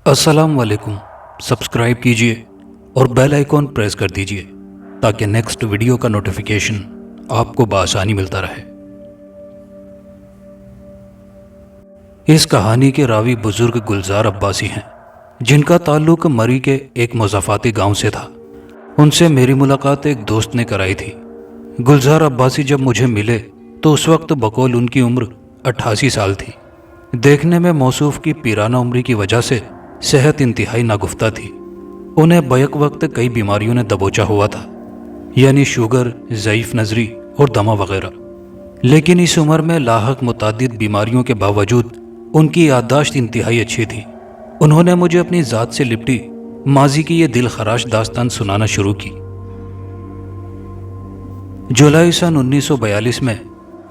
अस्सलाम वालेकुम। सब्सक्राइब कीजिए और बेल आइकॉन प्रेस कर दीजिए ताकि नेक्स्ट वीडियो का नोटिफिकेशन आपको बआसानी मिलता रहे। इस कहानी के रावी बुजुर्ग गुलजार अब्बासी हैं, जिनका ताल्लुक मरी के एक मुज़ाफ़ाती गांव से था। उनसे मेरी मुलाकात एक दोस्त ने कराई थी। गुलजार अब्बासी जब मुझे मिले तो उस वक्त बकौल उनकी उम्र 88 साल थी। देखने में मौसूफ की पीराना उम्र की वजह से सेहत इंतहाई नागुफ्ता थी। उन्हें बैक वक्त कई बीमारियों ने दबोचा हुआ था, यानी शुगर, ज़ईफ़ नज़री और दमा वगैरह। लेकिन इस उम्र में लाहक मुतादिद बीमारियों के बावजूद उनकी याददाश्त इंतहाई अच्छी थी। उन्होंने मुझे अपनी ज़ात से लिपटी माजी की ये दिल खराश दास्तान सुनाना शुरू की। जुलाई सन 1942 में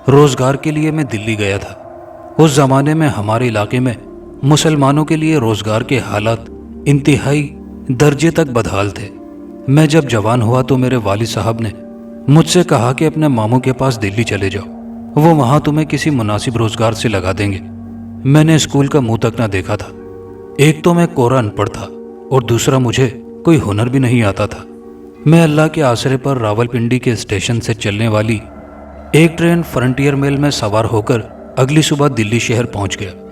रोज़गार के लिए मैं दिल्ली गया था। उस ज़माने में हमारे इलाके में मुसलमानों के लिए रोज़गार के हालात इंतहाई दर्जे तक बदहाल थे। मैं जब जवान हुआ तो मेरे वालिद साहब ने मुझसे कहा कि अपने मामू के पास दिल्ली चले जाओ, वो वहाँ तुम्हें किसी मुनासिब रोज़गार से लगा देंगे। मैंने स्कूल का मुंह तक ना देखा था। एक तो मैं कोरा अनपढ़ था और दूसरा मुझे कोई हुनर भी नहीं आता था। मैं अल्लाह के आसरे पर रावलपिंडी के स्टेशन से चलने वाली एक ट्रेन फ्रंटियर मेल में सवार होकर अगली सुबह दिल्ली शहर पहुंच गया।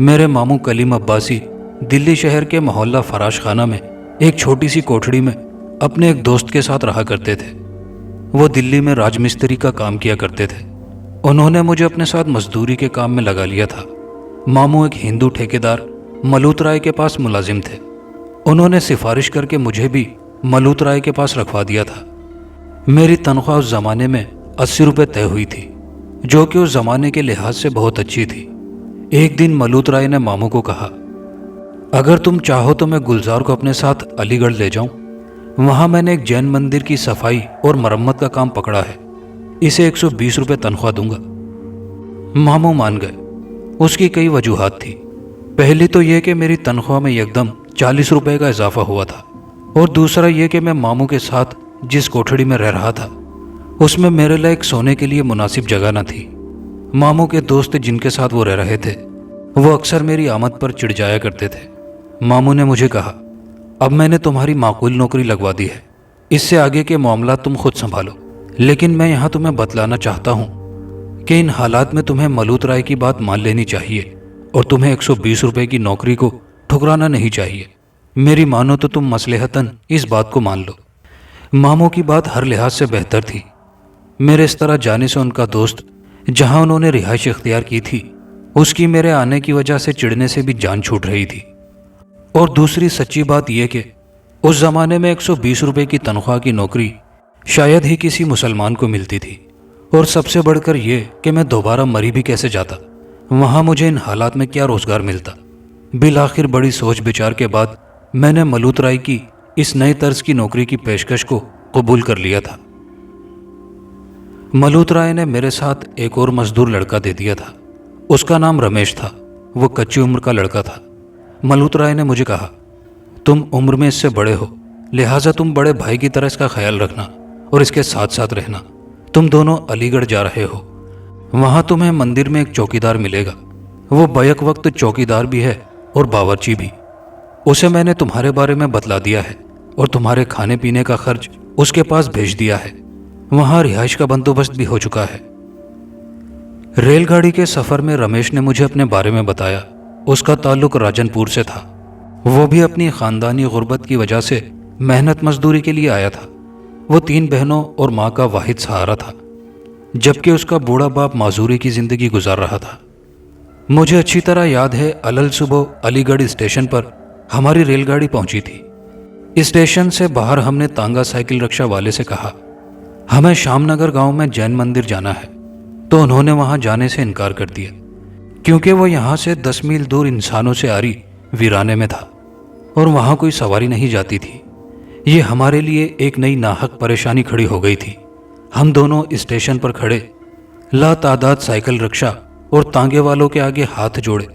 मेरे मामू कलीम अब्बासी दिल्ली शहर के मोहल्ला फराश खाना में एक छोटी सी कोठड़ी में अपने एक दोस्त के साथ रहा करते थे। वो दिल्ली में राजमिस्त्री का काम किया करते थे। उन्होंने मुझे अपने साथ मजदूरी के काम में लगा लिया था। मामू एक हिंदू ठेकेदार मलूत राय के पास मुलाजिम थे। उन्होंने सिफारिश करके मुझे भी मलूत राय के पास रखवा दिया था। मेरी तनख्वाह उस ज़माने में 80 रुपये तय हुई थी, जो कि उस ज़माने के लिहाज से बहुत अच्छी थी। एक दिन मलूत राय ने मामू को कहा, अगर तुम चाहो तो मैं गुलजार को अपने साथ अलीगढ़ ले जाऊं। वहां मैंने एक जैन मंदिर की सफाई और मरम्मत का काम पकड़ा है। इसे 120 रुपये तनख्वाह दूंगा। मामू मान गए। उसकी कई वजूहात थी। पहली तो यह कि मेरी तनख्वाह में एकदम 40 रुपये का इजाफा हुआ था, और दूसरा यह कि मैं मामू के साथ जिस कोठड़ी में रह रहा था उसमें मेरे लायक सोने के लिए मुनासिब जगह न थी। मामू के दोस्त जिनके साथ वो रह रहे थे वो अक्सर मेरी आमद पर चिढ़ जाया करते थे। मामू ने मुझे कहा, अब मैंने तुम्हारी माकूल नौकरी लगवा दी है, इससे आगे के मामला तुम खुद संभालो। लेकिन मैं यहाँ तुम्हें बतलाना चाहता हूँ कि इन हालात में तुम्हें मलूत राय की बात मान लेनी चाहिए और तुम्हें 120 रुपये की नौकरी को ठुकराना नहीं चाहिए। मेरी मानो तो तुम मसलहतन इस बात को मान लो। मामू की बात हर लिहाज से बेहतर थी। मेरे इस तरह जाने से उनका दोस्त जहां उन्होंने रिहाइश इख्तियार की थी उसकी मेरे आने की वजह से चिढ़ने से भी जान छूट रही थी। और दूसरी सच्ची बात यह कि उस ज़माने में 120 रुपये की तनख्वाह की नौकरी शायद ही किसी मुसलमान को मिलती थी। और सबसे बढ़कर यह कि मैं दोबारा मरी भी कैसे जाता, वहाँ मुझे इन हालात में क्या रोज़गार मिलता। बिल आखिर बड़ी सोच विचार के बाद मैंने मलूत राय की इस नए तर्ज की नौकरी की पेशकश को कबूल कर लिया था। मलूत राय ने मेरे साथ एक और मजदूर लड़का दे दिया था। उसका नाम रमेश था। वो कच्ची उम्र का लड़का था। मलूत राय ने मुझे कहा, तुम उम्र में इससे बड़े हो, लिहाजा तुम बड़े भाई की तरह इसका ख्याल रखना और इसके साथ साथ रहना। तुम दोनों अलीगढ़ जा रहे हो, वहाँ तुम्हें मंदिर में एक चौकीदार मिलेगा। वो बैक वक्त चौकीदार भी है और बावर्ची भी। उसे मैंने तुम्हारे बारे में बतला दिया है और तुम्हारे खाने पीने का खर्च उसके पास भेज दिया है। वहाँ रिहाइश का बंदोबस्त भी हो चुका है। रेलगाड़ी के सफ़र में रमेश ने मुझे अपने बारे में बताया। उसका ताल्लुक राजनपुर से था। वो भी अपनी ख़ानदानी गुर्बत की वजह से मेहनत मजदूरी के लिए आया था। वो 3 बहनों और माँ का वाहिद सहारा था, जबकि उसका बूढ़ा बाप माजूरी की ज़िंदगी गुजार रहा था। मुझे अच्छी तरह याद है, अलल सुबह अलीगढ़ स्टेशन पर हमारी रेलगाड़ी पहुंची थी। स्टेशन से बाहर हमने तांगा साइकिल रिक्शा वाले से कहा, हमें शामनगर गांव में जैन मंदिर जाना है। तो उन्होंने वहां जाने से इनकार कर दिया, क्योंकि वो यहाँ से 10 मील दूर इंसानों से आरी वीराने में था और वहाँ कोई सवारी नहीं जाती थी। ये हमारे लिए एक नई नाहक परेशानी खड़ी हो गई थी। हम दोनों स्टेशन पर खड़े लातादाद साइकिल रिक्शा और तांगे वालों के आगे हाथ जोड़े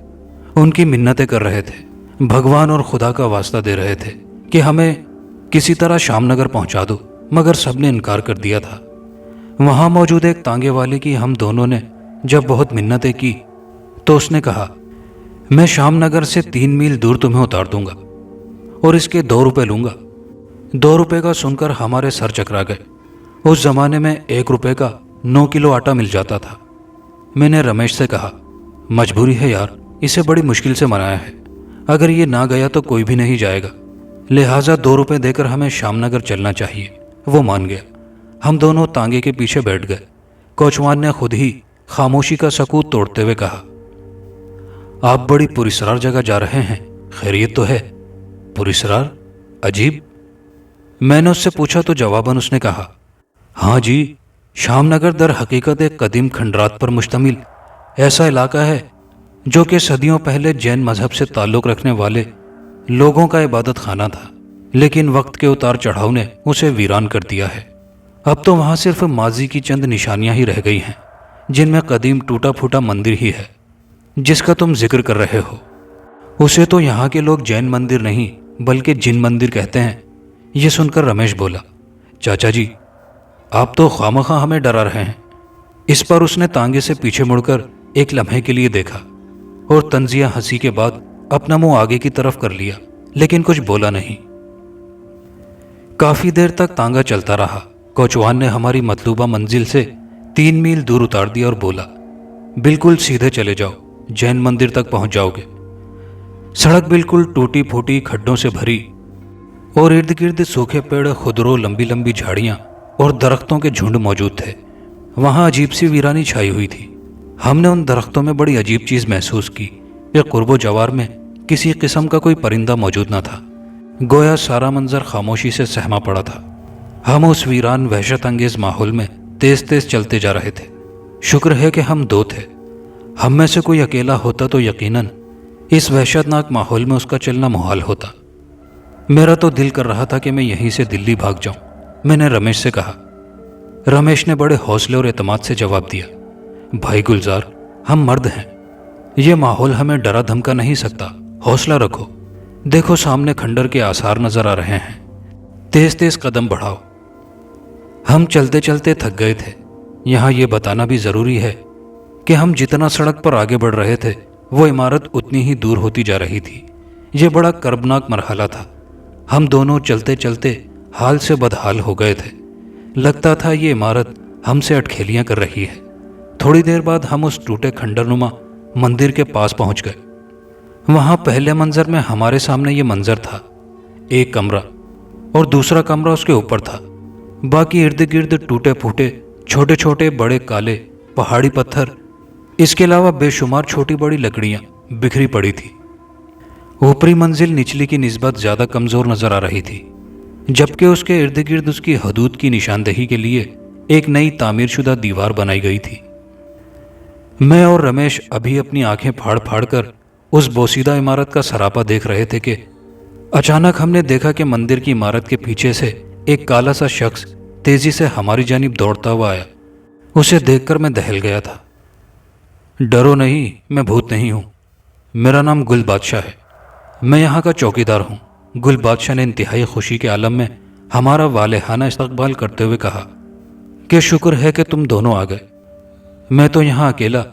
उनकी मिन्नतें कर रहे थे, भगवान और खुदा का वास्ता दे रहे थे कि हमें किसी तरह शामनगर पहुंचा दो, मगर सबने इनकार कर दिया था। वहाँ मौजूद एक तांगे वाले की हम दोनों ने जब बहुत मिन्नतें की तो उसने कहा میں شام نگر سے 3 میل دور تمہیں اتار دوں گا اور اس کے 2 روپے لوں گا۔ 2 روپے کا سن کر ہمارے سر چکرا گئے۔ اس زمانے میں 1 روپے کا 9 کلو آٹا مل جاتا تھا۔ میں نے رمیش سے کہا، مجبوری ہے یار، اسے بڑی مشکل سے منایا ہے، اگر یہ نہ گیا تو کوئی بھی نہیں جائے گا، لہٰذا 2 روپے دے کر ہمیں شام نگر چلنا چاہیے۔ وہ مان گیا۔ ہم دونوں تانگے کے پیچھے بیٹھ گئے۔ کوچوان نے خود ہی خاموشی کا سکوت توڑتے ہوئے کہا، آپ بڑی پراسرار جگہ جا رہے ہیں، خیریت تو ہے؟ پراسرار؟ عجیب۔ میں نے اس سے پوچھا تو جواباً اس نے کہا، ہاں جی، شام نگر در حقیقت ایک قدیم کھنڈرات پر مشتمل ایسا علاقہ ہے جو کہ صدیوں پہلے جین مذہب سے تعلق رکھنے والے لوگوں کا عبادت خانہ تھا، لیکن وقت کے اتار چڑھاؤ نے اسے ویران کر دیا ہے۔ اب تو وہاں صرف ماضی کی چند نشانیاں ہی رہ گئی ہیں، جن میں قدیم ٹوٹا پھوٹا مندر ہی ہے جس کا تم ذکر کر رہے ہو۔ اسے تو یہاں کے لوگ جین مندر نہیں بلکہ جن مندر کہتے ہیں۔ یہ سن کر رمیش بولا، چاچا جی، آپ تو خوامخواہ ہمیں ڈرا رہے ہیں۔ اس پر اس نے تانگے سے پیچھے مڑ کر ایک لمحے کے لیے دیکھا اور طنزیہ ہنسی کے بعد اپنا منہ آگے کی طرف کر لیا، لیکن کچھ بولا نہیں۔ کافی دیر تک تانگا چلتا رہا۔ کوچوان نے ہماری مطلوبہ منزل سے 3 میل دور اتار دیا اور بولا، بالکل سیدھے چلے جاؤ، جین مندر تک پہنچ جاؤ گے۔ سڑک بالکل ٹوٹی پھوٹی کھڈوں سے بھری اور ارد گرد سوکھے پیڑ، خودرو، لمبی لمبی جھاڑیاں اور درختوں کے جھنڈ موجود تھے۔ وہاں عجیب سی ویرانی چھائی ہوئی تھی۔ ہم نے ان درختوں میں بڑی عجیب چیز محسوس کی کہ قرب و جوار میں کسی قسم کا کوئی پرندہ موجود نہ تھا، گویا سارا منظر خاموشی سے سہما پڑا تھا۔ ہم اس ویران وحشت انگیز ماحول میں تیز تیز چلتے جا رہے تھے۔ شکر ہے کہ ہم 2 تھے، ہم میں سے کوئی اکیلا ہوتا تو یقیناً اس وحشت ناک ماحول میں اس کا چلنا محال ہوتا۔ میرا تو دل کر رہا تھا کہ میں یہیں سے دلی بھاگ جاؤں۔ میں نے رمیش سے کہا۔ رمیش نے بڑے حوصلے اور اعتماد سے جواب دیا، بھائی گلزار، ہم مرد ہیں، یہ ماحول ہمیں ڈرا دھمکا نہیں سکتا، حوصلہ رکھو۔ دیکھو سامنے کھنڈر کے آثار نظر آ رہے ہیں، تیز تیز قدم بڑھاؤ۔ ہم چلتے چلتے تھک گئے تھے۔ یہاں یہ بتانا بھی ضروری ہے کہ ہم جتنا سڑک پر آگے بڑھ رہے تھے وہ عمارت اتنی ہی دور ہوتی جا رہی تھی۔ یہ بڑا کربناک مرحلہ تھا۔ ہم دونوں چلتے چلتے حال سے بدحال ہو گئے تھے۔ لگتا تھا یہ عمارت ہم سے اٹکھیلیاں کر رہی ہے۔ تھوڑی دیر بعد ہم اس ٹوٹے کھنڈر نما مندر کے پاس پہنچ گئے۔ وہاں پہلے منظر میں ہمارے سامنے یہ منظر تھا، ایک کمرہ اور دوسرا کمرہ اس کے اوپر تھا، باقی ارد گرد ٹوٹے پھوٹے چھوٹے چھوٹے بڑے کالے پہاڑی پتھر، اس کے علاوہ بے شمار چھوٹی بڑی لکڑیاں بکھری پڑی تھی۔ اوپری منزل نچلی کی نسبت زیادہ کمزور نظر آ رہی تھی، جبکہ اس کے ارد گرد اس کی حدود کی نشاندہی کے لیے ایک نئی تعمیر شدہ دیوار بنائی گئی تھی۔ میں اور رمیش ابھی اپنی آنکھیں پھاڑ پھاڑ کر اس بوسیدہ عمارت کا سراپا دیکھ رہے تھے کہ اچانک ہم نے دیکھا کہ مندر کی عمارت کے پیچھے سے ایک کالا سا شخص تیزی سے ہماری جانب دوڑتا ہوا آیا۔ اسے دیکھ کر میں دہل گیا تھا۔ ڈرو نہیں، میں بھوت نہیں ہوں، میرا نام گل بادشاہ ہے، میں یہاں کا چوکیدار ہوں۔ گل بادشاہ نے انتہائی خوشی کے عالم میں ہمارا والہانہ استقبال کرتے ہوئے کہا کہ شکر ہے کہ تم دونوں آ گئے، میں تو یہاں اکیلا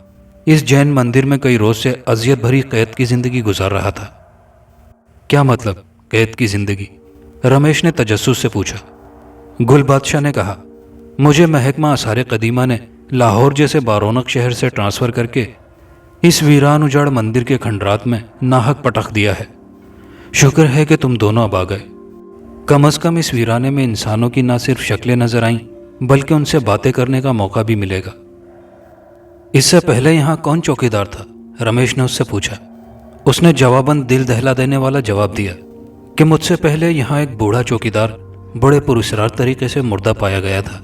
اس جین مندر میں کئی روز سے اذیت بھری قید کی زندگی گزار رہا تھا۔ کیا مطلب قید کی زندگی؟ رمیش نے تجسس سے پوچھا۔ گل بادشاہ نے کہا، مجھے محکمہ آثار قدیمہ نے لاہور جیسے بارونق شہر سے ٹرانسفر کر کے اس ویران اجاڑ مندر کے کھنڈرات میں ناحق پٹخ دیا ہے۔ شکر ہے کہ تم دونوں اب آ گئے، کم از کم اس ویرانے میں انسانوں کی نہ صرف شکلیں نظر آئیں بلکہ ان سے باتیں کرنے کا موقع بھی ملے گا۔ اس سے پہلے یہاں کون چوکیدار تھا؟ رمیش نے اس سے پوچھا۔ اس نے جواباً دل دہلا دینے والا جواب دیا کہ مجھ سے پہلے یہاں ایک بوڑھا چوکیدار بڑے پراسرار طریقے سے مردہ پایا گیا تھا۔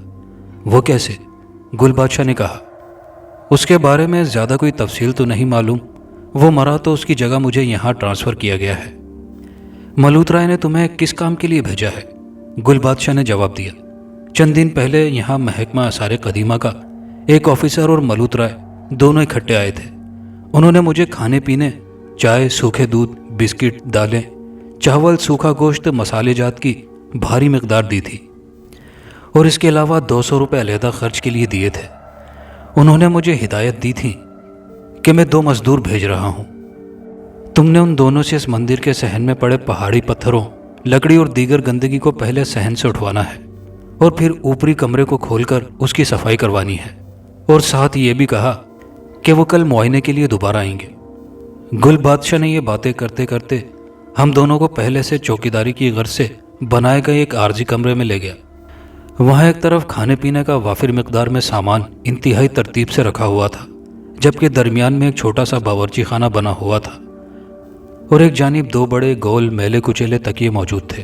وہ کیسے؟ گل بادشاہ نے کہا، اس کے بارے میں زیادہ کوئی تفصیل تو نہیں معلوم، وہ مرا تو اس کی جگہ مجھے یہاں ٹرانسفر کیا گیا ہے۔ ملوت رائے نے تمہیں کس کام کے لیے بھیجا ہے؟ گل بادشاہ نے جواب دیا، چند دن پہلے یہاں محکمہ آثار قدیمہ کا ایک آفیسر اور ملوت رائے دونوں اکٹھے آئے تھے۔ انہوں نے مجھے کھانے پینے، چائے، سوکھے دودھ، بسکٹ، دالیں، چاول، سوکھا گوشت، مسالے جات کی بھاری مقدار دی تھی اور اس کے علاوہ 200 روپے علیحدہ خرچ کے لیے دیے تھے۔ انہوں نے مجھے ہدایت دی تھی کہ میں 2 مزدور بھیج رہا ہوں۔ तुमने उन दोनों से इस मंदिर के सहन में पड़े पहाड़ी पत्थरों, लकड़ी और दीगर गंदगी को पहले सहन से उठवाना है और फिर ऊपरी कमरे को खोलकर उसकी सफाई करवानी है, और साथ ये भी कहा कि वो कल मुआयने के लिए दोबारा आएंगे। गुल बादशाह ने ये बातें करते करते हम दोनों को पहले से चौकीदारी की गर्ज से बनाए गए एक आरजी कमरे में ले गया। वहाँ एक तरफ खाने पीने का वाफिर मिकदार में सामान इंतहाई तरतीब से रखा हुआ था, जबकि दरमियान में एक छोटा सा बावर्ची खाना बना हुआ था और एक जानिब दो बड़े गोल मैले कुचेले तकिए मौजूद थे।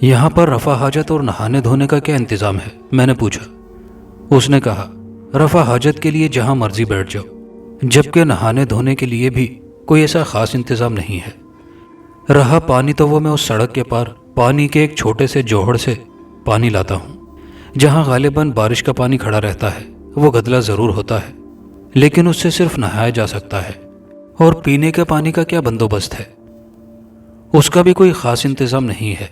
यहाँ पर रफा हाजत और नहाने धोने का क्या इंतज़ाम है? मैंने पूछा। उसने कहा, रफा हाजत के लिए जहाँ मर्जी बैठ जाओ, जबकि नहाने धोने के लिए भी कोई ऐसा खास इंतज़ाम नहीं है। रहा पानी तो वो मैं उस सड़क के पार पानी के एक छोटे से जोहड़ से पानी लाता हूँ, जहाँ गालिबन बारिश का पानी खड़ा रहता है। वो गदला ज़रूर होता है, लेकिन उससे सिर्फ नहाया जा सकता है। और पीने के पानी का क्या बंदोबस्त है? उसका भी कोई ख़ास इंतज़ाम नहीं है।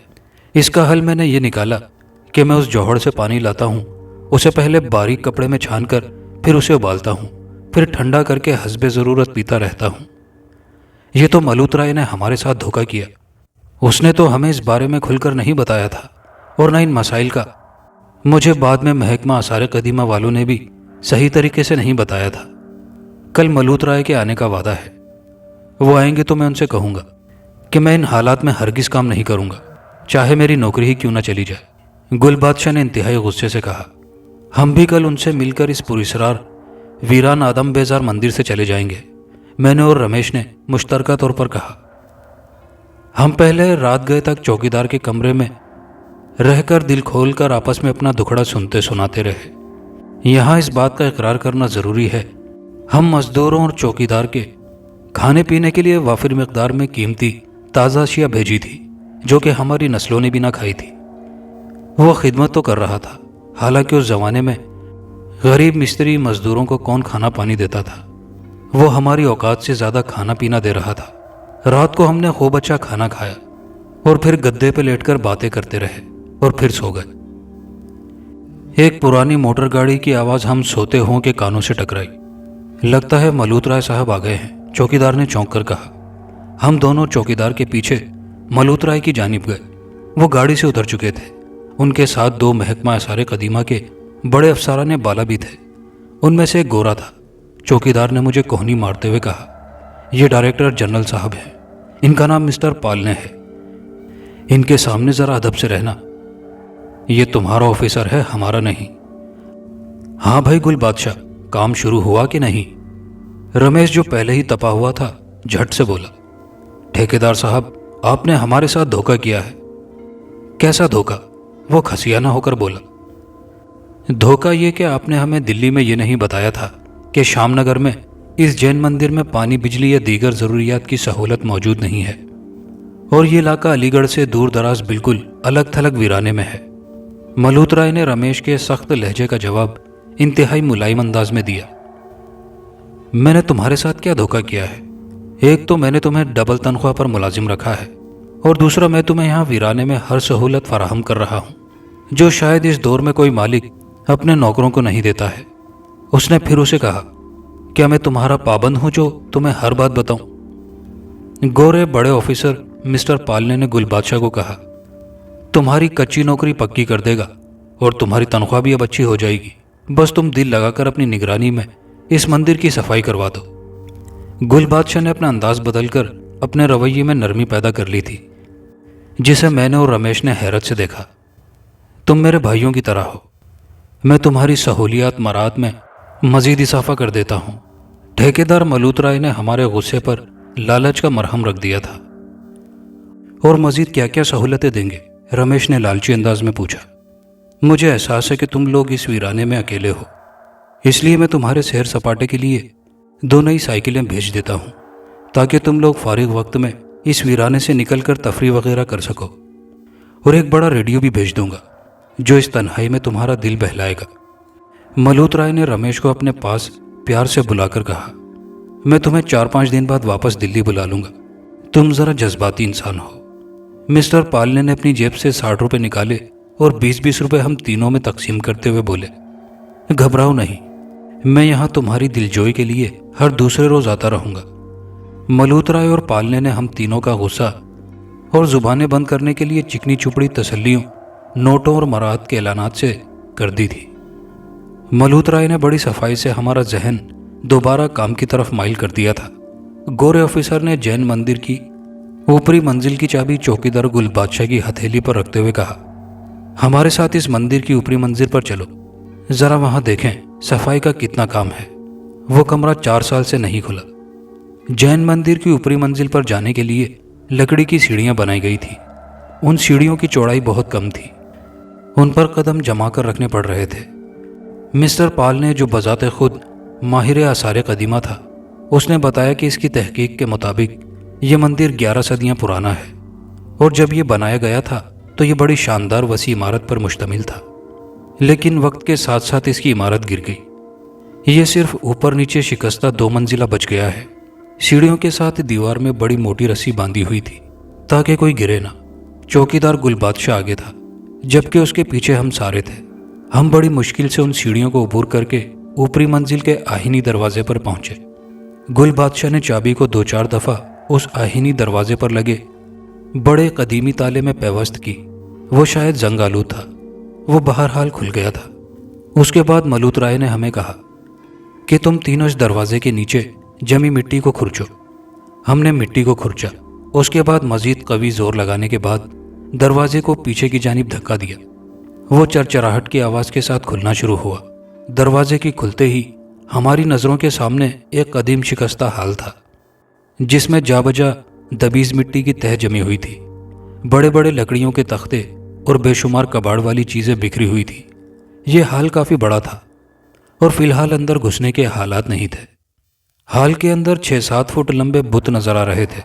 इसका हल मैंने ये निकाला कि मैं उस जोहड़ से पानी लाता हूँ, उसे पहले बारीक कपड़े में छान कर फिर उसे उबालता हूँ, फिर ठंडा करके हस्बे ज़रूरत पीता रहता हूँ। ये तो मलूतराय ने हमारे साथ धोखा किया। उसने तो हमें इस बारे में खुलकर नहीं बताया था, और न इन मसाइल का मुझे बाद में महकमा आसार कदीमा वालों ने भी सही तरीके से नहीं बताया था। कल मलूतराय के आने का वादा है। वो आएंगे तो मैं उनसे कहूँगा कि मैं इन हालात में हरगिज़ काम नहीं करूँगा, चाहे मेरी नौकरी ही क्यों न चली जाए। गुल बादशाह ने इंतहाई गुस्से से कहा। हम भी कल उनसे मिलकर इस पुरस्रार वीरान आदम बेजार मंदिर से चले जाएंगे, मैंने और रमेश ने मुश्तरका तौर पर कहा। हम पहले रात गए तक चौकीदार के कमरे में रहकर दिल खोलकर आपस में अपना दुखड़ा सुनते सुनाते रहे। यहाँ इस बात का इकरार करना ज़रूरी है, हम मजदूरों और चौकीदार के खाने पीने के लिए वाफिर मिकदार में कीमती ताज़ा अशिया भेजी थी, जो कि हमारी नस्लों ने भी ना खाई थी। वो खिदमत तो कर रहा था, हालांकि उस ज़माने में गरीब मिस्त्री मजदूरों को कौन खाना पानी देता था। वो हमारी औकात से ज़्यादा खाना पीना दे रहा था। रात को हमने खूब अच्छा खाना खाया और फिर गद्दे पे लेटकर बातें करते रहे और फिर सो गए। एक पुरानी मोटर गाड़ी की आवाज़ हम सोते हों के कानों से टकराई। लगता है मलूतराय साहब आ गए हैं, चौकीदार ने चौंक कर कहा। हम दोनों चौकीदार के पीछे मलूतराय की जानिब गए। वो गाड़ी से उतर चुके थे। उनके साथ दो महकमा आसार कदीमा के बड़े अफसरान बाला भी थे। उनमें से एक गोरा था। चौकीदार ने मुझे कोहनी मारते हुए कहा, यह डायरेक्टर जनरल साहब हैं, इनका नाम मिस्टर पालने है। इनके सामने ज़रा अदब से रहना। ये तुम्हारा ऑफिसर है, हमारा नहीं। हाँ भाई गुल बादशाह, काम शुरू हुआ कि नहीं? रमेश जो पहले ही तपा हुआ था झट से बोला। ठेकेदार साहब, आपने हमारे साथ धोखा किया है। कैसा धोखा? वो खसियाना होकर बोला। धोखा ये कि आपने हमें दिल्ली में ये नहीं बताया था कि श्यामनगर में इस जैन मंदिर में पानी, बिजली या दीगर ज़रूरियात की सहूलत मौजूद नहीं है, और ये इलाका अलीगढ़ से दूर दराज बिल्कुल अलग थलग वीराने में है। मलूतराय ने रमेश के सख्त लहजे का जवाब इंतहाई मुलायम अंदाज में दिया। मैंने तुम्हारे साथ क्या धोखा किया है? एक तो मैंने तुम्हें डबल तनख्वाह पर मुलाजिम रखा है, और दूसरा मैं तुम्हें यहाँ वीराने में हर सहूलत फराहम कर रहा हूँ, जो शायद इस दौर में कोई मालिक अपने नौकरों को नहीं देता है। उसने फिर उसे कहा, क्या मैं तुम्हारा पाबंद हूं जो तुम्हें हर बात बताऊं? गोरे बड़े ऑफिसर मिस्टर पालने ने गुल बादशाह को कहा, तुम्हारी कच्ची नौकरी पक्की कर देगा और तुम्हारी तनख्वाह भी अब अच्छी हो जाएगी। बस तुम दिल लगाकर अपनी निगरानी में इस मंदिर की सफाई करवा दो। गुल बादशाह ने अपना अंदाज बदलकर अपने रवैये में नरमी पैदा कर ली थी, जिसे मैंने और रमेश ने हैरत से देखा। तुम मेरे भाइयों की तरह हो, मैं तुम्हारी सहूलियात मरात में मजीद इजाफा कर देता हूँ। ठेकेदार मलूतराय ने हमारे गुस्से पर लालच का मरहम रख दिया था। और मजीद क्या क्या सहूलतें देंगे? रमेश ने लालची अंदाज में पूछा। मुझे एहसास है कि तुम लोग इस वीराने में अकेले हो, इसलिए मैं तुम्हारे सैर सपाटे के लिए 2 नई साइकिलें भेज देता हूँ, ताकि तुम लोग फारिग वक्त में इस वीराने से निकलकर तफरी वगैरह कर सको। और एक बड़ा रेडियो भी भेज दूंगा, जो इस तन्हाई में तुम्हारा दिल बहलाएगा। मलूतराय ने रमेश को अपने पास प्यार से बुलाकर कहा, मैं तुम्हें 4-5 दिन बाद वापस दिल्ली बुला लूंगा। तुम ज़रा जज्बाती इंसान हो। मिस्टर पालने ने अपनी जेब से 60 रुपये निकाले और 20-20 रुपये हम तीनों में तकसीम करते हुए बोले, घबराओ नहीं, मैं यहाँ तुम्हारी दिलजोई के लिए हर दूसरे रोज़ आता रहूँगा। मलूत राय और पालने ने हम तीनों का गुस्सा और जुबानें बंद करने के लिए चिकनी चुपड़ी तसल्लियों, नोटों और मराहत के ऐलानात से कर दी थी। मलूत राय ने बड़ी सफाई से हमारा जहन दोबारा काम की तरफ माइल कर दिया था। गोरे ऑफिसर ने जैन मंदिर की ऊपरी मंजिल की चाबी चौकीदार गुल बादशाह की हथेली पर रखते हुए कहा, हमारे साथ इस मंदिर की ऊपरी मंजिल पर चलो, जरा वहां देखें सफाई का कितना काम है। वो कमरा 4 साल से नहीं खुला। जैन मंदिर की ऊपरी मंजिल पर जाने के लिए लकड़ी की सीढ़ियां बनाई गई थी। उन सीढ़ियों की चौड़ाई बहुत कम थी। उन पर कदम जमा कर रखने पड़ रहे थे। मिस्टर पाल ने, जो बजाते खुद माहिर आसार कदीमा था, उसने बताया कि इसकी तहकीक के मुताबिक ये मंदिर 11 सदियां पुराना है और जब ये बनाया गया था तो ये बड़ी शानदार वसी इमारत पर मुश्तमिल था। लेकिन वक्त के साथ साथ इसकी इमारत गिर गई। ये सिर्फ ऊपर नीचे शिकस्ता 2 मंजिला बच गया है। सीढ़ियों के साथ दीवार में बड़ी मोटी रस्सी बांधी हुई थी ताकि कोई गिरे ना। चौकीदार गुल बादशाह आगे था, जबकि उसके पीछे हम सारे थे। हम बड़ी मुश्किल से उन सीढ़ियों को अबूर करके ऊपरी मंजिल के आहिनी दरवाजे पर पहुंचे। गुल बादशाह ने चाबी को 2-4 दफा उस आहिनी दरवाजे पर लगे बड़े कदीमी ताले में पेवस्त की। वो शायद जंग आलूद था। वो बहरहाल खुल गया था। उसके बाद मलूत राय ने हमें कहा कि तुम तीनों इस दरवाजे के नीचे जमी मिट्टी को खुरचो। हमने मिट्टी को खुरचा। उसके बाद मजीद कवी जोर लगाने के बाद दरवाजे को पीछे की जानिब धक्का दिया। वो चरचराहट की आवाज के साथ खुलना शुरू हुआ। दरवाजे के खुलते ही हमारी नजरों के सामने एक कदीम शिकस्ता हाल था, जिसमें जाबजा दबीज मिट्टी की तह जमी हुई थी। बड़े बड़े लकड़ियों के तख्ते और बेशुमार कबाड़ वाली चीजें बिखरी हुई थी। ये हाल काफी बड़ा था और फिलहाल अंदर घुसने के हालात नहीं थे। हाल के अंदर 6-7 फुट लंबे बुत नजर आ रहे थे।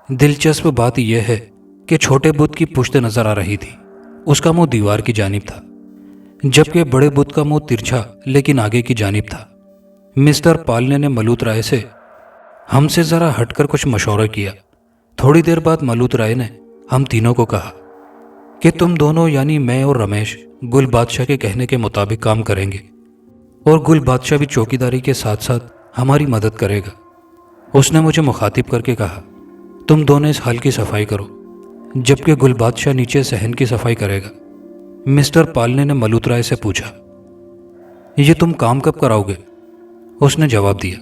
दिलचस्प बात यह है कि छोटे बुत की पुश्त नजर आ रही थी। उसका मुंह दीवार की जानिब था, जबकि बड़े बुत का मुंह तिरछा लेकिन आगे की जानिब था। मिस्टर पालने ने मलूत राय से हमसे जरा हटकर कुछ मशवरा किया। थोड़ी देर बाद मलूत राय ने हम तीनों को कहा कि तुम दोनों यानी मैं और रमेश गुल बादशाह के कहने के मुताबिक काम करेंगे और गुल बादशाह भी चौकीदारी के साथ साथ हमारी मदद करेगा। उसने मुझे मुखातिब करके कहा, तुम दोनों इस हाल की सफाई करो, जबकि गुल बादशाह नीचे सहन की सफाई करेगा। मिस्टर पालने ने मलूत राय से पूछा, ये तुम काम कब कराओगे? उसने जवाब दिया,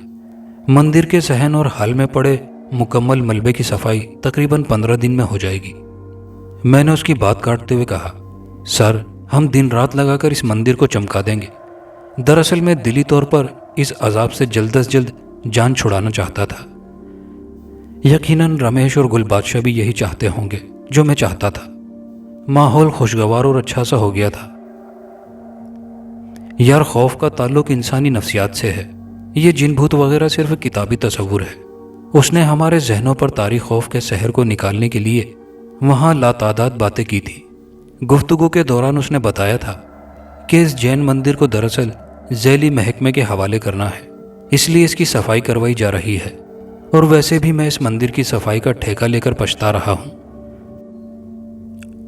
मंदिर के सहन और हाल में पड़े मुकम्मल मलबे की सफाई तकरीबन 15 दिन में हो जाएगी। मैंने उसकी बात काटते हुए कहा, सर, हम दिन रात लगाकर इस मंदिर को चमका देंगे। दरअसल मैं दिली तौर पर इस अजाब से जल्द अज जल्द जान छुड़ाना चाहता था। यकीनन रमेश और गुल बादशाह भी यही चाहते होंगे जो मैं चाहता था। माहौल खुशगवार और अच्छा सा हो गया था। यार, खौफ का ताल्लुक इंसानी नफ्सियात से है। ये जिन भूत वगैरह सिर्फ किताबी तस्वुर है। उसने हमारे जहनों पर तारी खौफ के सहर को निकालने के लिए वहां लातादाद बातें की थी। गुफ्तगू के दौरान उसने बताया था कि इस जैन मंदिर को दरअसल ज़ैली महकमे के हवाले करना है, इसलिए इसकी सफाई करवाई जा रही है। और वैसे भी मैं इस मंदिर की सफाई का ठेका लेकर पछता रहा हूं।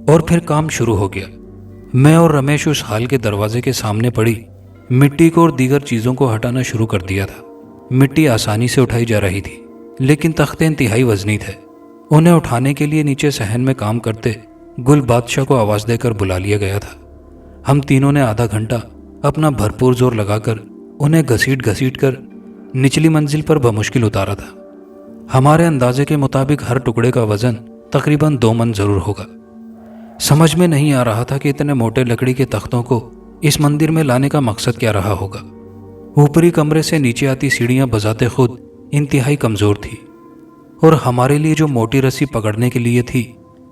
और फिर काम शुरू हो गया। मैं और रमेश उस हाल के दरवाजे के सामने पड़ी मिट्टी को और दीगर चीज़ों को हटाना शुरू कर दिया था। मिट्टी आसानी से उठाई जा रही थी, लेकिन तख्ते इंतहाई वजनी थे। उन्हें उठाने के लिए नीचे सहन में काम करते गुल बादशाह को आवाज़ देकर बुला लिया गया था। हम तीनों ने आधा घंटा अपना भरपूर जोर लगाकर उन्हें घसीट घसीट कर निचली मंजिल पर बमुश्किल उतारा था। हमारे अंदाजे के मुताबिक हर टुकड़े का वजन तकरीबन 2 मन जरूर होगा। समझ में नहीं आ रहा था कि इतने मोटे लकड़ी के तख्तों को इस मंदिर में लाने का मकसद क्या रहा होगा। ऊपरी कमरे से नीचे आती सीढ़ियां बजाते खुद इंतहाई कमज़ोर थी और हमारे लिए जो मोटी रस्सी पकड़ने के लिए थी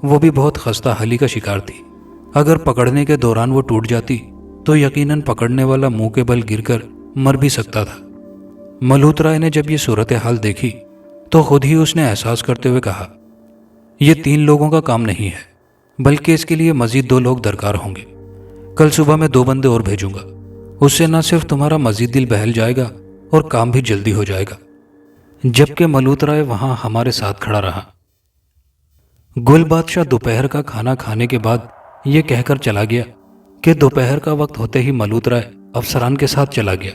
वो भी बहुत खस्ता हाली का शिकार थी। अगर पकड़ने के दौरान वो टूट जाती तो यकीनन पकड़ने वाला मुंह के बल गिरकर मर भी सकता था। मलूत राय ने जब ये सूरत हाल देखी तो खुद ही उसने एहसास करते हुए कहा, यह 3 लोगों का काम नहीं है, बल्कि इसके लिए मजीद 2 लोग दरकार होंगे। कल सुबह मैं 2 बंदे और भेजूंगा। उससे न सिर्फ तुम्हारा मजीद दिल बहल जाएगा और काम भी जल्दी हो जाएगा। जबकि मलूत राय वहां हमारे साथ खड़ा रहा। गुल बादशाह दोपहर का खाना खाने के बाद ये कहकर चला गया कि दोपहर का वक्त होते ही मलूत राय अफसरान के साथ चला गया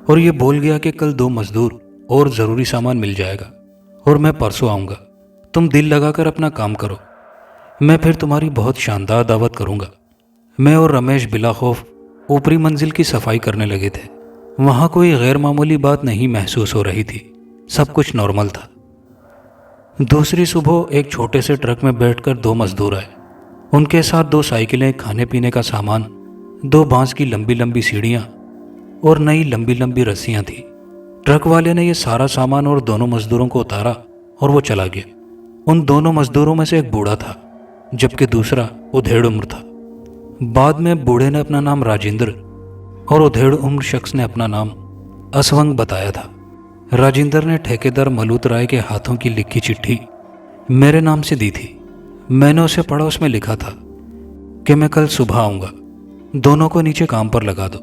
और ये बोल गया कि कल 2 मजदूर और ज़रूरी सामान मिल जाएगा اور میں پرسوں آؤں گا. تم دل لگا کر اپنا کام کرو. میں پھر تمہاری بہت شاندار دعوت کروں گا. میں اور رمیش بلا خوف اوپری منزل کی صفائی کرنے لگے تھے. وہاں کوئی غیر معمولی بات نہیں محسوس ہو رہی تھی. سب کچھ نارمل تھا. دوسری صبح ایک چھوٹے سے ٹرک میں بیٹھ کر 2 مزدور آئے. ان کے ساتھ 2 سائیکلیں، کھانے پینے کا سامان، 2 بانس کی لمبی لمبی سیڑھیاں اور نئی لمبی لمبی رسیاں تھیں. ٹرک والے نے یہ سارا سامان اور دونوں مزدوروں کو اتارا اور وہ چلا گیا. ان دونوں مزدوروں میں سے ایک بوڑھا تھا جبکہ دوسرا ادھیڑ عمر تھا. بعد میں بوڑھے نے اپنا نام راجندر اور ادھیڑ عمر شخص نے اپنا نام اسونگ بتایا تھا. راجندر نے ٹھیکیدار ملوت رائے کے ہاتھوں کی لکھی چٹھی میرے نام سے دی تھی. میں نے اسے پڑھا. اس میں لکھا تھا کہ میں کل صبح آؤں گا، دونوں کو نیچے کام پر لگا دو،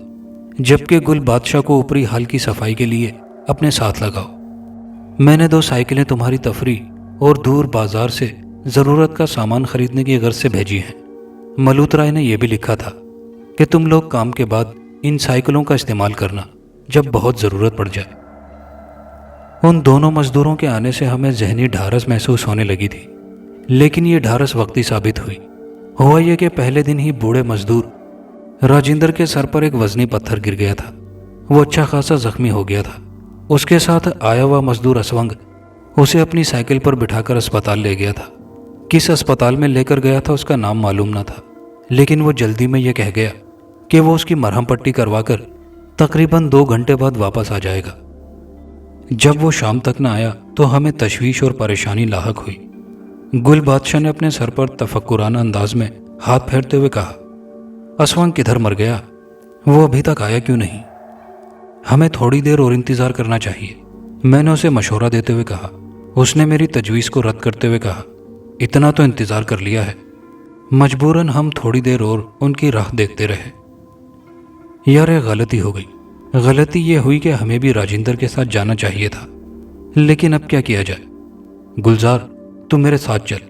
جبکہ گل بادشاہ کو اوپری ہال کی صفائی کے لیے اپنے ساتھ لگاؤ. میں نے 2 سائیکلیں تمہاری تفریح اور دور بازار سے ضرورت کا سامان خریدنے کی غرض سے بھیجی ہیں. ملوت رائے نے یہ بھی لکھا تھا کہ تم لوگ کام کے بعد ان سائیکلوں کا استعمال کرنا جب بہت ضرورت پڑ جائے. ان دونوں مزدوروں کے آنے سے ہمیں ذہنی ڈھارس محسوس ہونے لگی تھی، لیکن یہ ڈھارس وقتی ثابت ہوئی. ہوا یہ کہ پہلے دن ہی بوڑھے مزدور راجندر کے سر پر ایک وزنی پتھر گر گیا تھا. وہ اچھا خاصا زخمی ہو گیا تھا. اس کے ساتھ آیا ہوا مزدور اسونگ اسے اپنی سائیکل پر بٹھا کر اسپتال لے گیا تھا. کس اسپتال میں لے کر گیا تھا اس کا نام معلوم نہ تھا، لیکن وہ جلدی میں یہ کہہ گیا کہ وہ اس کی مرہم پٹی کروا کر تقریباً 2 گھنٹے بعد واپس آ جائے گا. جب وہ شام تک نہ آیا تو ہمیں تشویش اور پریشانی لاحق ہوئی. گل بادشاہ نے اپنے سر پر تفکرانہ انداز میں ہاتھ پھیرتے ہوئے کہا، اسونگ کدھر مر گیا؟ وہ ابھی تک آیا کیوں نہیں؟ ہمیں تھوڑی دیر اور انتظار کرنا چاہیے، میں نے اسے مشورہ دیتے ہوئے کہا. اس نے میری تجویز کو رد کرتے ہوئے کہا، اتنا تو انتظار کر لیا ہے. مجبوراً ہم تھوڑی دیر اور ان کی راہ دیکھتے رہے. یار ایک غلطی ہو گئی. غلطی یہ ہوئی کہ ہمیں بھی راجندر کے ساتھ جانا چاہیے تھا، لیکن اب کیا کیا جائے؟ گلزار تم میرے ساتھ چل،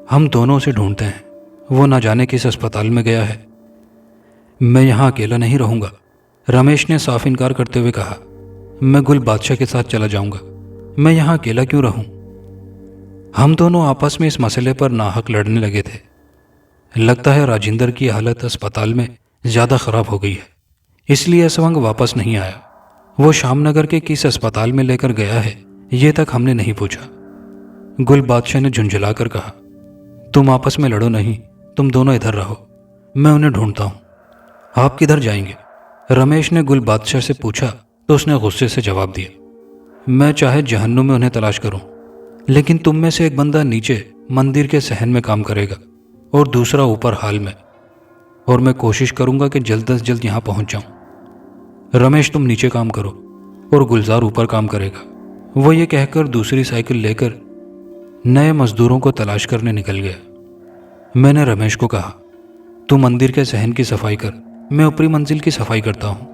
ہم دونوں اسے ڈھونڈتے ہیں. وہ نہ جانے کس اسپتال میں گیا ہے. میں یہاں اکیلا نہیں رہوں گا، رمیش نے صاف انکار کرتے ہوئے کہا. میں گل بادشاہ کے ساتھ چلا جاؤں گا، میں یہاں اکیلا کیوں رہوں؟ ہم دونوں آپس میں اس مسئلے پر ناحق لڑنے لگے تھے. لگتا ہے راجندر کی حالت اسپتال میں زیادہ خراب ہو گئی ہے، اس لیے اسونگ واپس نہیں آیا. وہ شام نگر کے کس اسپتال میں لے کر گیا ہے یہ تک ہم نے نہیں پوچھا. گل بادشاہ نے جھنجھلا کر کہا، تم آپس میں لڑو نہیں، تم دونوں ادھر رہو، میں انہیں ڈھونڈتا ہوں. آپ کدھر جائیں گے؟ رمیش نے گل بادشاہ سے پوچھا تو اس نے غصے سے جواب دیا، میں چاہے جہنم میں انہیں تلاش کروں، لیکن تم میں سے ایک بندہ نیچے مندر کے صحن میں کام کرے گا اور دوسرا اوپر ہال میں، اور میں کوشش کروں گا کہ جلد از جلد یہاں پہنچ جاؤں. رمیش تم نیچے کام کرو اور گلزار اوپر کام کرے گا. وہ یہ کہہ کر دوسری سائیکل لے کر نئے مزدوروں کو تلاش کرنے نکل گیا. میں نے رمیش کو کہا، تو مندر کے صحن کی صفائی کر، میں اوپری منزل کی صفائی کرتا ہوں.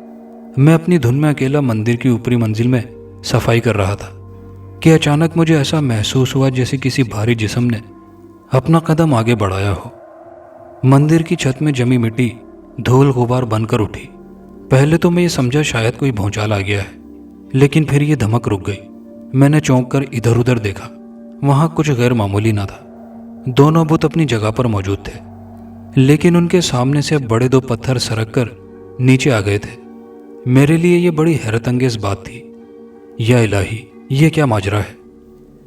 میں اپنی دھن میں اکیلا مندر کی اوپری منزل میں صفائی کر رہا تھا کہ اچانک مجھے ایسا محسوس ہوا جیسے کسی بھاری جسم نے اپنا قدم آگے بڑھایا ہو. مندر کی چھت میں جمی مٹی دھول غبار بن کر اٹھی. پہلے تو میں یہ سمجھا شاید کوئی بھونچال آ گیا ہے، لیکن پھر یہ دھمک رک گئی. میں نے چونک کر ادھر ادھر دیکھا. وہاں کچھ غیر معمولی نہ تھا. دونوں بت اپنی جگہ پر موجود تھے، لیکن ان کے سامنے سے بڑے 2 پتھر سرک کر نیچے آ گئے تھے. میرے لیے یہ بڑی حیرت انگیز بات تھی. یا الہی، یہ کیا ماجرا ہے؟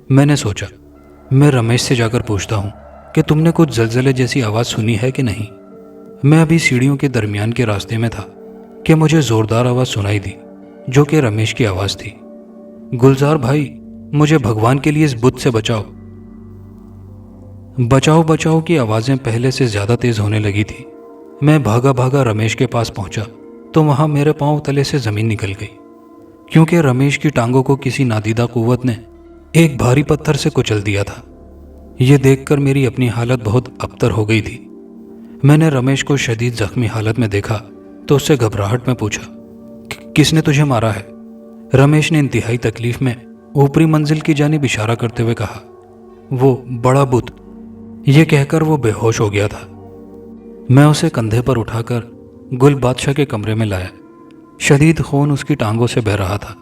میں نے سوچا میں رمیش سے جا کر پوچھتا ہوں کہ تم نے کچھ زلزلے جیسی آواز سنی ہے کہ نہیں. میں ابھی سیڑھیوں کے درمیان کے راستے میں تھا کہ مجھے زوردار آواز سنائی دی جو کہ رمیش کی آواز تھی. گلزار بھائی، مجھے بھگوان کے لیے اس بت سے بچاؤ. بچاؤ بچاؤ کی آوازیں پہلے سے زیادہ تیز ہونے لگی تھی. میں بھاگا بھاگا رمیش کے پاس پہنچا تو وہاں میرے پاؤں تلے سے زمین نکل گئی، کیونکہ رمیش کی ٹانگوں کو کسی نادیدہ قوت نے ایک بھاری پتھر سے کچل دیا تھا. یہ دیکھ کر میری اپنی حالت بہت ابتر ہو گئی تھی. میں نے رمیش کو شدید زخمی حالت میں دیکھا تو اس سے گھبراہٹ میں پوچھا، کس نے تجھے مارا ہے؟ رمیش نے انتہائی تکلیف میں اوپری منزل کی جانب اشارہ کرتے ہوئے کہا، وہ بڑا بت. یہ کہہ کر وہ بے ہوش ہو گیا تھا. میں اسے کندھے پر اٹھا کر گل بادشاہ کے کمرے میں لایا. شدید خون اس کی ٹانگوں سے بہہ رہا تھا.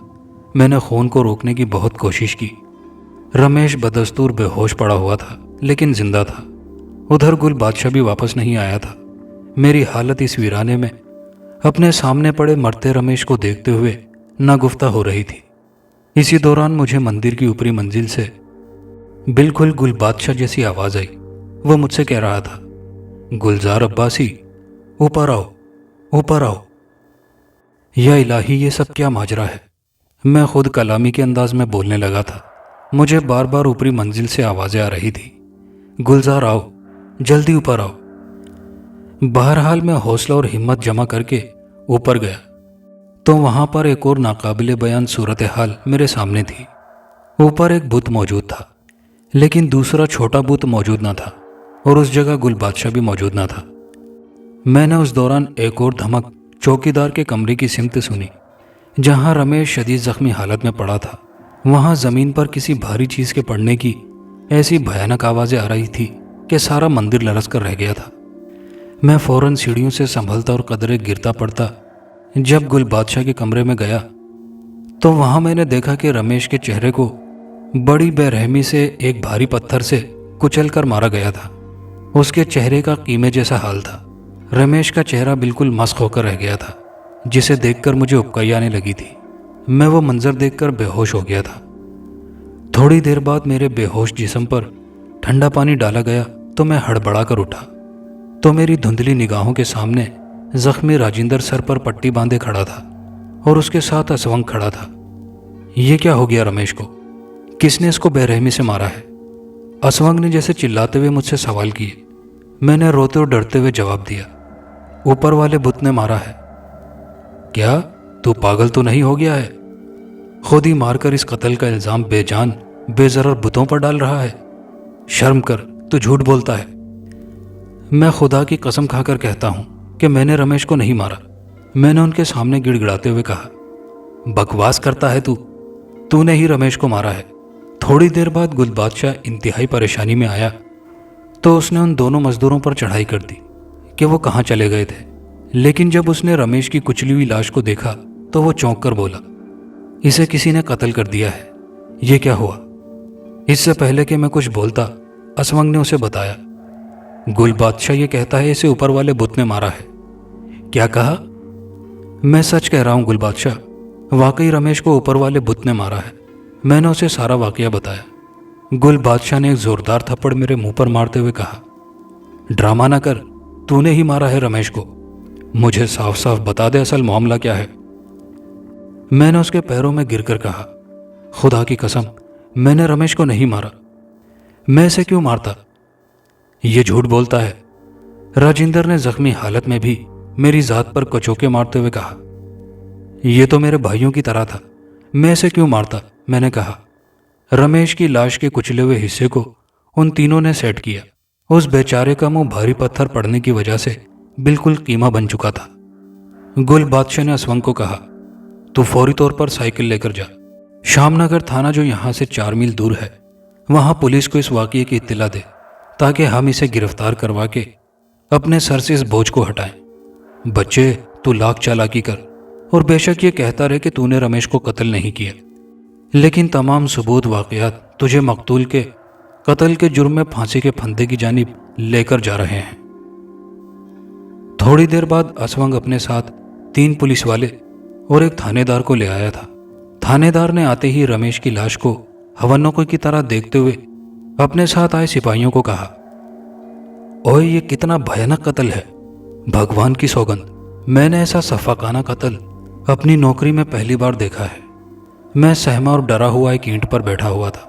میں نے خون کو روکنے کی بہت کوشش کی، रमेश बदस्तूर बेहोश पड़ा हुआ था, लेकिन जिंदा था। उधर गुल बादशाह भी वापस नहीं आया था। मेरी हालत इस वीराने में अपने सामने पड़े मरते रमेश को देखते हुए नागुफ्ता हो रही थी। इसी दौरान मुझे मंदिर की ऊपरी मंजिल से बिल्कुल गुल बादशाह जैसी आवाज आई। वो मुझसे कह रहा था, गुलजार अब्बासी, ऊपर आओ, ऊपर आओ। या इलाही, ये सब क्या माजरा है। मैं खुद कलामी के अंदाज में बोलने लगा था। मुझे बार बार ऊपरी मंजिल से आवाजें आ रही थी, गुलजार आओ, जल्दी ऊपर आओ। बहरहाल मैं हौसला और हिम्मत जमा करके ऊपर गया तो वहां पर एक और नाकाबिले बयान सूरत हाल मेरे सामने थी। ऊपर एक बुत मौजूद था, लेकिन दूसरा छोटा बुत मौजूद न था और उस जगह गुल बादशाह भी मौजूद न था। मैंने उस दौरान एक और धमक चौकीदार के कमरे की सिमत सुनी, जहां रमेश शदीद जख्मी हालत में पड़ा था। वहां जमीन पर किसी भारी चीज के पड़ने की ऐसी भयानक आवाजें आ रही थी कि सारा मंदिर लरस कर रह गया था। मैं फौरन सीढ़ियों से संभलता और कदरे गिरता पड़ता जब गुल बादशाह के कमरे में गया तो वहां मैंने देखा कि रमेश के चेहरे को बड़ी बेरहमी से एक भारी पत्थर से कुचल कर मारा गया था। उसके चेहरे का कीमे जैसा हाल था। रमेश का चेहरा बिल्कुल मस्क होकर रह गया था, जिसे देखकर मुझे उबकाई आने लगी थी। मैं वो मंजर देखकर बेहोश हो गया था। थोड़ी देर बाद मेरे बेहोश जिस्म पर ठंडा पानी डाला गया तो मैं हड़बड़ा कर उठा तो मेरी धुंधली निगाहों के सामने जख्मी राजिंदर सर पर पट्टी बांधे खड़ा था और उसके साथ असवंग खड़ा था। ये क्या हो गया रमेश को? किसने इसको बेरहमी से मारा है? असवंग ने जैसे चिल्लाते हुए मुझसे सवाल किए। मैंने रोते और डरते हुए जवाब दिया, ऊपर वाले बुत ने मारा है। क्या तू पागल तो नहीं हो गया है? खुद ही मारकर इस कत्ल का इल्जाम बेजान बेजरर बुतों पर डाल रहा है। शर्म कर, तू झूठ बोलता है। मैं खुदा की कसम खाकर कहता हूं कि मैंने रमेश को नहीं मारा। मैंने उनके सामने गिड़गिड़ाते हुए कहा, बकवास करता है तूने ही रमेश को मारा है। थोड़ी देर बाद गुल बादशाह इंतहाई परेशानी में आया तो उसने उन दोनों मजदूरों पर चढ़ाई कर दी कि वो कहाँ चले गए थे। लेकिन जब उसने रमेश की कुचली हुई लाश को देखा तो वो चौंक कर बोला, इसे किसी ने कत्ल कर दिया है। ये क्या हुआ? इससे पहले कि मैं कुछ बोलता, असवंग ने उसे बताया, गुल बादशाह ये कहता है इसे ऊपर वाले बुत ने मारा है। क्या कहा? मैं सच कह रहा हूं गुल बादशाह, वाकई रमेश को ऊपर वाले बुत ने मारा है। मैंने उसे सारा वाकया बताया। गुल बादशाह ने एक जोरदार थप्पड़ मेरे मुंह पर मारते हुए कहा, ड्रामा ना कर, तूने ही मारा है रमेश को। मुझे साफ साफ बता दे असल मामला क्या है। मैंने उसके पैरों में गिरकर कहा, खुदा की कसम, मैंने रमेश को नहीं मारा। मैं इसे क्यों मारता? ये झूठ बोलता है। राजिंदर ने जख्मी हालत में भी मेरी जात पर कचोके मारते हुए कहा, यह तो मेरे भाइयों की तरह था, मैं इसे क्यों मारता? मैंने कहा। रमेश की लाश के कुचले हुए हिस्से को उन तीनों ने सेट किया। उस बेचारे का मुंह भारी पत्थर पड़ने की वजह से बिल्कुल कीमा बन चुका था। गुल बादशाह ने असवंग को कहा, तू फौरी तौर पर साइकिल लेकर जा। शामनगर थाना जो यहां से 4 मील दूर है, वहां पुलिस को इस वाकये की इत्तिला दे ताकि हम इसे गिरफ्तार करवा के अपने सर से इस बोझ को हटाएं। बच्चे, तू लाख चालाकी कर और बेशक ये कहता रहे कि तूने रमेश को कत्ल नहीं किया, लेकिन तमाम सबूत वाकयात तुझे मकतूल के कत्ल के जुर्म में फांसी के फंदे की जानिब लेकर जा रहे हैं। थोड़ी देर बाद असवंग अपने साथ 3 पुलिस वाले और एक थानेदार को ले आया था। थानेदार ने आते ही रमेश की लाश को हवन्नों की तरह देखते हुए अपने साथ आए सिपाहियों को कहा, ओए ये कितना भयानक कत्ल है। भगवान की सौगंध, मैंने ऐसा सफाकाना कत्ल अपनी नौकरी में पहली बार देखा है। मैं सहमा और डरा हुआ एक ईंट पर बैठा हुआ था।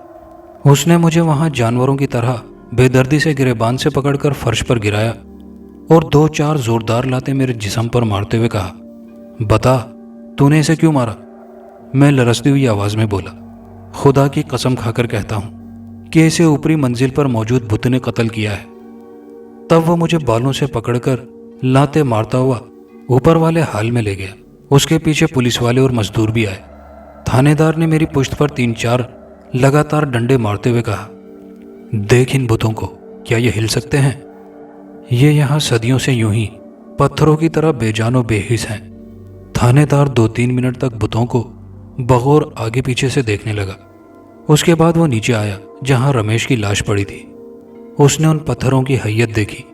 उसने मुझे वहां जानवरों की तरह बेदर्दी से गिरेबान से पकड़कर फर्श पर गिराया और 2-4 जोरदार लाते मेरे जिस्म पर मारते हुए कहा, बता तूने इसे क्यों मारा? मैं लरसती हुई आवाज में बोला, खुदा की कसम खाकर कहता हूं कि इसे ऊपरी मंजिल पर मौजूद बुत ने कत्ल किया है। तब वो मुझे बालों से पकड़कर लाते मारता हुआ ऊपर वाले हाल में ले गया। उसके पीछे पुलिस वाले और मजदूर भी आए। थानेदार ने मेरी पुश्त पर 3-4 लगातार डंडे मारते हुए कहा, देख इन बुतों को, क्या ये हिल सकते हैं? ये यहां सदियों से यूं ही पत्थरों की तरह बेजानो बेहिस हैं। थानेदार 2-3 मिनट तक बुतों को बगौर आगे पीछे से देखने लगा। उसके बाद वो नीचे आया जहां रमेश की लाश पड़ी थी। उसने उन पत्थरों की हैयत देखी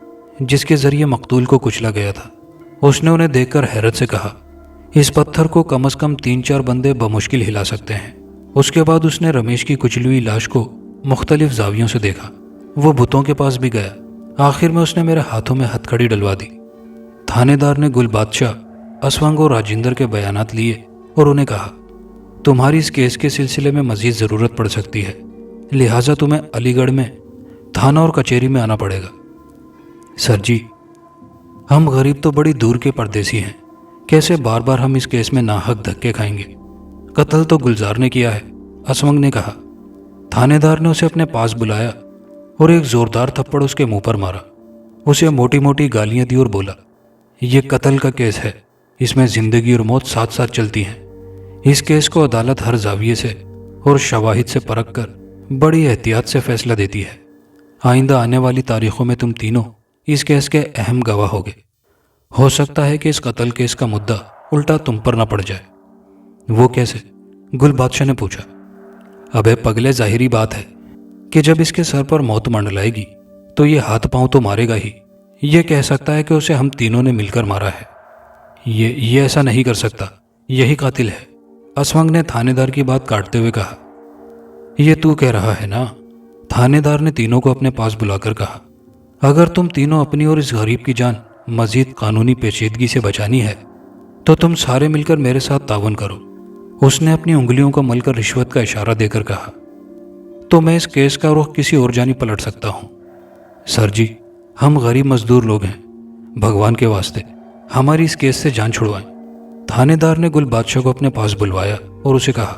जिसके जरिए मकतूल को कुचला गया था। उसने उन्हें देखकर हैरत से कहा, इस पत्थर को कम से कम 3-4 बंदे बमुश्किल हिला सकते हैं। उसके बाद उसने रमेश की कुचली हुई लाश को मुख्तलिफ जावियों से देखा। वो भूतों के पास भी गया। आखिर में उसने मेरे हाथों में हथकड़ी डलवा दी। थानेदार ने गुल बादशाह, असवंग और राजिंदर के बयानात लिए और उन्हें कहा, तुम्हारी इस केस के सिलसिले में मजीद ज़रूरत पड़ सकती है, लिहाजा तुम्हें अलीगढ़ में थाना और कचहरी में आना पड़ेगा। सर जी, हम गरीब तो बड़ी दूर के परदेसी हैं, कैसे बार बार हम इस केस में नाहक धक्के खाएंगे? कत्ल तो गुलजार ने किया है, असवंग ने कहा। थानेदार ने उसे अपने पास बुलाया और एक जोरदार थप्पड़ उसके मुंह पर मारा। उसे मोटी मोटी गालियां दी और बोला, ये कत्ल का केस है, इसमें जिंदगी और मौत साथ साथ चलती हैं। इस केस को अदालत हर जाविये से और शवाहिद से परख कर बड़ी एहतियात से फैसला देती है। आइंदा आने वाली तारीखों में तुम तीनों इस केस के अहम गवाह होगे। हो सकता है कि इस कत्ल केस का मुद्दा उल्टा तुम पर ना पड़ जाए। वो कैसे? गुल बादशाह ने पूछा। अबे पगले, जाहिरी बात है कि जब इसके सर पर मौत मंडलाएगी तो ये हाथ पांव तो मारेगा ही। ये कह सकता है कि उसे हम तीनों ने मिलकर मारा है। ये ऐसा नहीं कर सकता, यही कातिल है। असवंग ने थानेदार की बात काटते हुए कहा। ये तू कह रहा है ना? थानेदार ने तीनों को अपने पास बुलाकर कहा, अगर तुम तीनों अपनी और इस गरीब की जान मजीद कानूनी पेचीदगी से बचानी है तो तुम सारे मिलकर मेरे साथ तावन करो। उसने अपनी उंगलियों को मलकर रिश्वत का इशारा देकर कहा, तो मैं इस केस का रुख किसी और जानी पलट सकता हूं। सर जी, हम गरीब मजदूर लोग हैं, भगवान के वास्ते हमारी इस केस से जान छुड़वाएं। थानेदार ने गुल बादशाह को अपने पास बुलवाया और उसे कहा,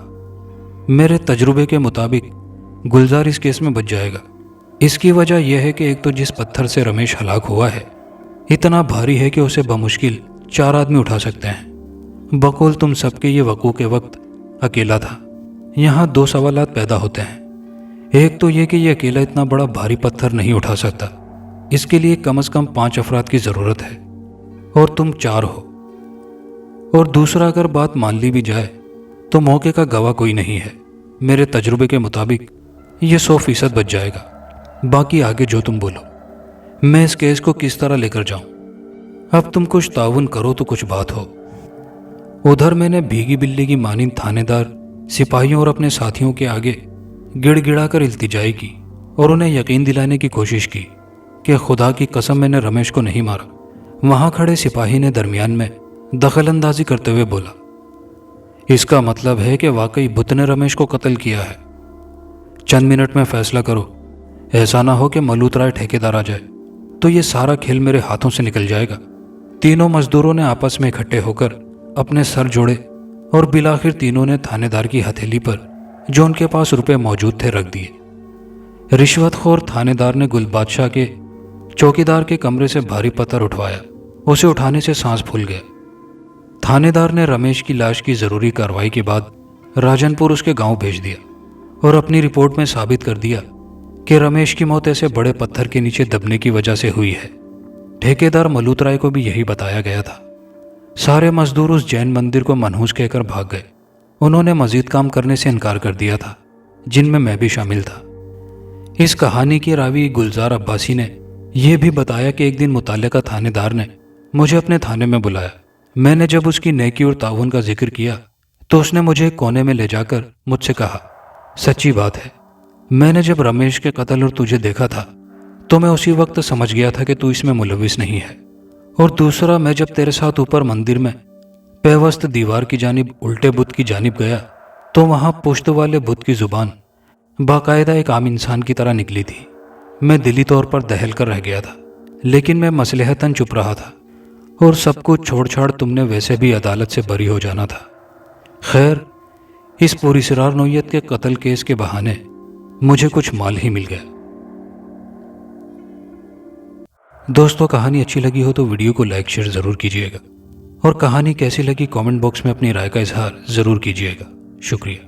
मेरे तजुर्बे के मुताबिक गुलजार इस केस में बच जाएगा। इसकी वजह यह है कि एक तो जिस पत्थर से रमेश हलाक हुआ है इतना भारी है कि उसे बमुश्किल 4 आदमी उठा सकते हैं। बकौल तुम सबके ये वकूअ के वक्त अकेला था। यहाँ 2 सवालात पैदा होते हैं। एक तो ये कि ये अकेला इतना बड़ा भारी पत्थर नहीं उठा सकता, इसके लिए कम से कम 5 अफराद की ज़रूरत है और तुम 4 हो। और दूसरा, अगर बात मान ली भी जाए तो मौके का गवाह कोई नहीं है। मेरे तजुर्बे के मुताबिक ये 100% बच जाएगा। बाकी आगे जो तुम बोलो। मैं इस केस को किस तरह लेकर जाऊं? अब तुम कुछ ताउन करो तो कुछ बात हो। उधर मैंने भीगी बिल्ली की मानिंद थानेदार, सिपाहियों और अपने साथियों के आगे गिड़गिड़ाकर इल्तिजाई की और उन्हें यकीन दिलाने की कोशिश की कि खुदा की कसम मैंने रमेश को नहीं मारा। वहां खड़े सिपाही ने दरमियान में दखल अंदाजी करते हुए बोला, इसका मतलब है कि वाकई बुत ने रमेश को कत्ल किया है। चंद मिनट में फैसला करो, ऐसा ना हो कि मलूत राय ठेकेदार आ जाए तो ये सारा खेल मेरे हाथों से निकल जाएगा। तीनों मजदूरों ने आपस में इकट्ठे होकर अपने सर जोड़े और बिलाखिर तीनों ने थानेदार की हथेली पर जो उनके पास रुपए मौजूद थे रख दिए। रिश्वतखोर थानेदार ने गुल बादशाह के चौकीदार के कमरे से भारी पत्थर उठवाया। उसे उठाने से सांस फूल गया। थानेदार ने रमेश की लाश की जरूरी कार्रवाई के बाद राजनपुर उसके गांव भेज दिया और अपनी रिपोर्ट में साबित कर दिया कि रमेश की मौत ऐसे बड़े पत्थर के नीचे दबने की वजह से हुई है। ठेकेदार मलूत राय को भी यही बताया गया था। सारे मजदूर उस जैन मंदिर को मनहूस कहकर भाग गए। उन्होंने मजीद काम करने से इनकार कर दिया था, जिनमें मैं भी शामिल था। इस कहानी की रावी गुलजार अब्बासी ने यह भी बताया कि एक दिन मुताल्लिका थानेदार ने मुझे अपने थाने में बुलाया। मैंने जब उसकी नेकी और ताउन का जिक्र किया तो उसने मुझे एक कोने में ले जाकर मुझसे कहा, सच्ची बात है, मैंने जब रमेश के कत्ल और तुझे देखा था तो मैं उसी वक्त समझ गया था कि तू इसमें मुलविस नहीं है। और दूसरा, मैं जब तेरे साथ ऊपर मंदिर में पेवस्त दीवार की जानिब उल्टे बुत की जानिब गया तो वहां पुश्त वाले बुत की जुबान बाकायदा एक आम इंसान की तरह निकली थी। मैं दिली तौर पर दहल कर रह गया था, लेकिन मैं मसलहतन चुप रहा था और सब कुछ छोड़ छाड़ तुमने वैसे भी अदालत से बरी हो जाना था। खैर, इस पूरी सिरार नौयत के कत्ल केस के बहाने मुझे कुछ माल ही मिल गया। दोस्तों, कहानी अच्छी लगी हो तो वीडियो को लाइक शेयर ज़रूर कीजिएगा और कहानी कैसी लगी कमेंट बॉक्स में अपनी राय का इजहार ज़रूर कीजिएगा। शुक्रिया।